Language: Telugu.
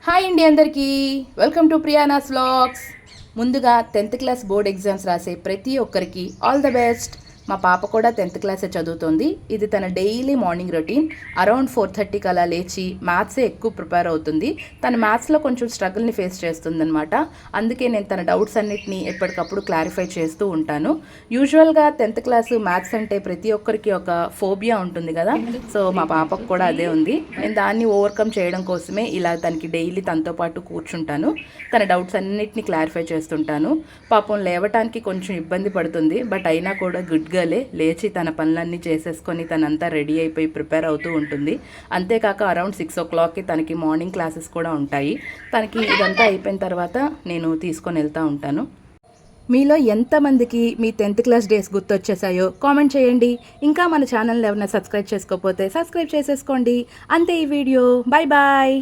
హాయ్ అండి అందరికీ వెల్కమ్ టు ప్రియానాస్ వ్లాగ్స్. ముందుగా 10th క్లాస్ బోర్డ్ ఎగ్జామ్స్ రాసే ప్రతి ఒక్కరికి ఆల్ ద బెస్ట్. మా పాప కూడా 10th క్లాసే చదువుతోంది. ఇది తన డైలీ మార్నింగ్ రొటీన్. అరౌండ్ 4:30కి అలా లేచి మ్యాథ్సే ఎక్కువ ప్రిపేర్ అవుతుంది. తన మ్యాథ్స్లో కొంచెం స్ట్రగుల్ని ఫేస్ చేస్తుందన్నమాట. అందుకే నేను తన డౌట్స్ అన్నిటినీ ఎప్పటికప్పుడు క్లారిఫై చేస్తూ ఉంటాను. యూజువల్గా 10th క్లాస్ మ్యాథ్స్ అంటే ప్రతి ఒక్కరికి ఒక ఫోబియా ఉంటుంది కదా, సో మా పాపకు కూడా అదే ఉంది. నేను దాన్ని ఓవర్కమ్ చేయడం కోసమే ఇలా తనకి డైలీ తనతో పాటు కూర్చుంటాను. తన డౌట్స్ అన్నిటినీ క్లారిఫై చేస్తుంటాను. పాపం లేవటానికి కొంచెం ఇబ్బంది పడుతుంది, బట్ అయినా కూడా గుడ్ గర్లే. లేచి తన పనులన్నీ చేసేసుకొని తనంతా రెడీ అయిపోయి ప్రిపేర్ అవుతూ ఉంటుంది. అంతేకాక అరౌండ్ 6 o'clockకి తనకి మార్నింగ్ క్లాసెస్ కూడా ఉంటాయి. తనకి ఇదంతా అయిపోయిన తర్వాత నేను తీసుకొని వెళ్తూ ఉంటాను. మీలో ఎంతమందికి మీ 10th క్లాస్ డేస్ గుర్తొచ్చేసాయో కామెంట్ చేయండి. ఇంకా మన ఛానల్ని ఎవరైనా సబ్స్క్రైబ్ చేసుకోకపోతే సబ్స్క్రైబ్ చేసేసుకోండి. అంతే ఈ వీడియో. Bye bye.